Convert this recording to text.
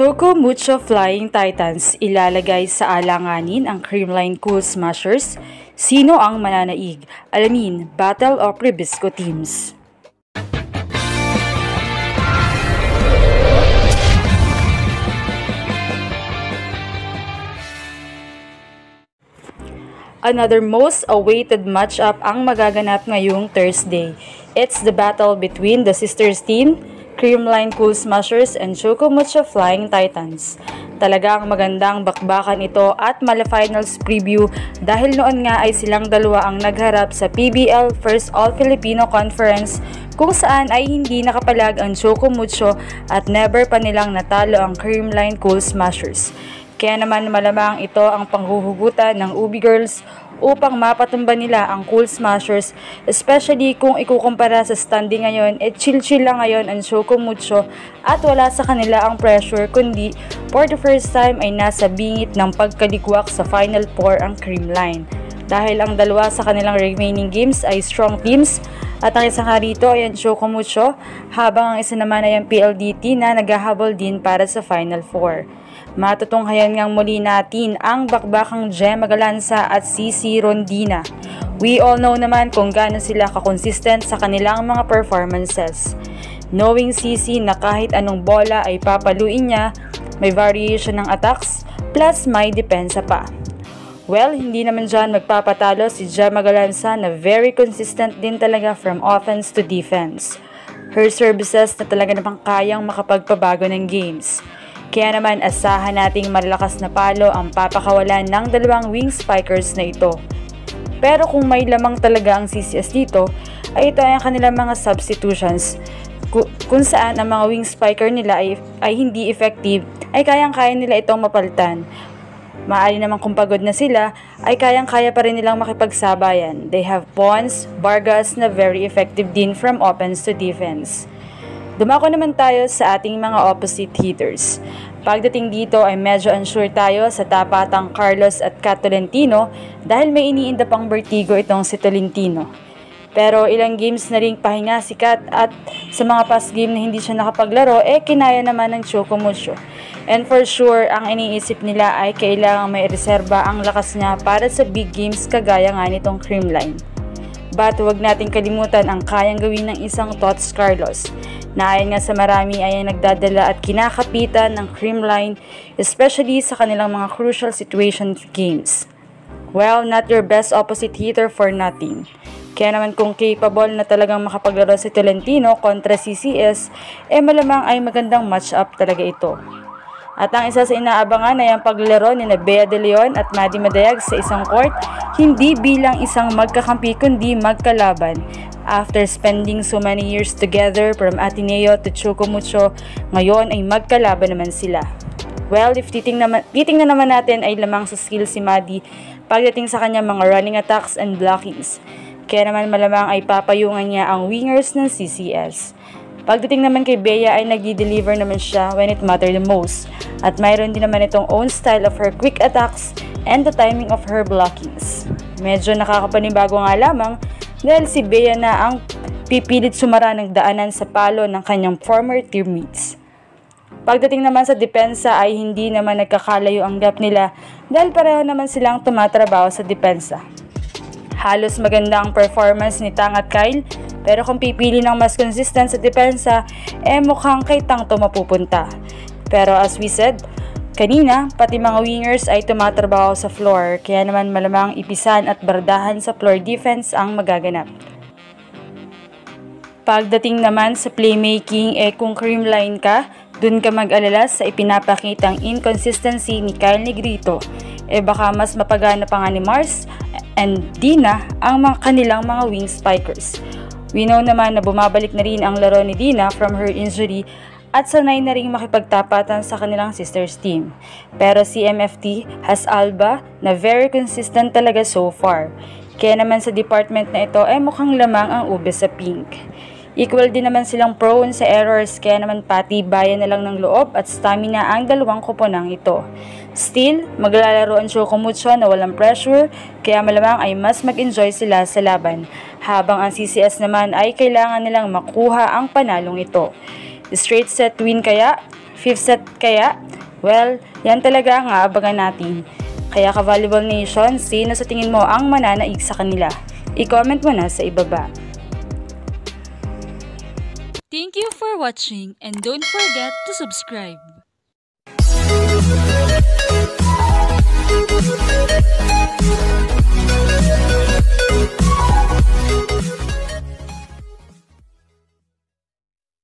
Choco Mucho Flying Titans, ilalagay sa alanganin ang Creamline Cool Smashers. Sino ang mananaig? Alamin, Battle of Ribisco Teams. Another most awaited matchup ang magaganap ngayong Thursday. It's the battle between the sisters team, Creamline Cool Smashers and Choco Mucho Flying Titans. Talagang magandang bakbakan ito at mala-finals preview dahil noon nga ay silang dalawa ang nagharap sa PBL First All-Filipino Conference kung saan ay hindi nakapalag ang Choco Mucho at never pa nilang natalo ang Creamline Cool Smashers. Kaya naman malamang ito ang panghuhugutan ng Ubi Girls upang mapatumba nila ang Cool Smashers, especially kung ikukumpara sa standing ngayon, chill-chill lang ngayon ang Choco Mucho at wala sa kanila ang pressure kundi for the first time ay nasa bingit ng pagkalikwak sa Final Four ang Creamline. Dahil ang dalawa sa kanilang remaining games ay strong teams at ang isang rito ay ang Choco Mucho habang ang isa naman ay ang PLDT na naghahabol din para sa Final Four. Matutunghayan ngang muli natin ang bakbakang Gemma Galanza at CC Rondina. We all know naman kung gaano sila kakonsistent sa kanilang mga performances. Knowing CC na kahit anong bola ay papaluin niya, may variation ng attacks, plus may depensa pa. Well, hindi naman dyan magpapatalo si Gemma Galanza na very consistent din talaga from offense to defense. Her services na talaga namang kayang makapagpabago ng games. Kaya naman asahan nating malalakas na palo ang papakawalan ng dalawang wing spikers na ito. Pero kung may lamang talaga ang CCS dito, ay ito ay ang kanilang mga substitutions. Kung saan ang mga wing spiker nila ay hindi effective, ay kayang-kaya nila itong mapalitan. Maaari naman kung pagod na sila, ay kayang-kaya pa rin nilang makipagsabayan. They have Pons, Vargas na very effective din from offense to defense. Dumako naman tayo sa ating mga opposite hitters. Pagdating dito ay medyo unsure tayo sa tapatang Carlos at Kat Tolentino dahil may iniinda pang vertigo itong si Tolentino. Pero ilang games na ring pahinga si Kat at sa mga past game na hindi siya nakapaglaro kinaya naman ng Choco Mucho. And for sure, ang iniisip nila ay kailangang may reserba ang lakas niya para sa big games kagaya nga nitong Creamline. But huwag nating kalimutan ang kayang gawin ng isang Tots Carlos na ayon nga sa marami ay nagdadala at kinakapitan ng Creamline, especially sa kanilang mga crucial situation games. Well, not your best opposite hitter for nothing. Kaya naman kung capable na talagang makapaglaro si Tolentino kontra CCS, malamang ay magandang match-up talaga ito. At ang isa sa inaabangan ay ang paglaro ni Bea De Leon at Maddie Madayag sa isang court, hindi bilang isang magkakampi kundi magkalaban. After spending so many years together from Ateneo to Choco Mucho, ngayon ay magkalaban naman sila. Well, if titingnan naman natin ay lamang sa skill si Maddie pagdating sa kanyang mga running attacks and blockings. Kaya naman malamang ay papayungan niya ang wingers ng CCS. Pagdating naman kay Bea ay nag-deliver naman siya when it mattered the most. At mayroon din naman itong own style of her quick attacks and the timing of her blockings. Medyo nakakapanibago nga lamang dahil si Bea na ang pipilit sumara ng daanan sa palo ng kanyang former teammates. Pagdating naman sa depensa ay hindi naman nagkakalayo ang gap nila dahil pareho naman silang tumatrabaho sa depensa. Halos maganda ang performance ni Tang at Kyle, pero kung pipili ng mas consistent sa depensa, mukhang kay Tang to mapupunta. Pero as we said kanina, pati mga wingers ay tumatrabaho sa floor, kaya naman malamang ipisan at bardahan sa floor defense ang magaganap. Pagdating naman sa playmaking, kung Creamline ka, dun ka mag-alala sa ipinapakitang inconsistency ni Kyle Negrito. Baka mas mapagana pa nga ni Mars and Dina ang kanilang mga wing spikers. We know naman na bumabalik na rin ang laro ni Dina from her injury at sanay na rin makipagtapatan sa kanilang sisters team. Pero si MFT has Alba na very consistent talaga so far. Kaya naman sa department na ito mukhang lamang ang ube sa pink. Equal din naman silang prone sa errors kaya naman pati bayan na lang ng loob at stamina ang dalawang koponang ito. Still, maglalaro ang Choco Mucho na walang pressure kaya malamang ay mas mag-enjoy sila sa laban. Habang ang CCS naman ay kailangan nilang makuha ang panalong ito. Straight set win kaya? Fifth set kaya? Well, yan talaga ang aabangan natin. Kaya ka-Volleyball Nation, sino sa tingin mo ang mananaig sa kanila? I-comment mo na sa ibaba. Thank you for watching and don't forget to subscribe.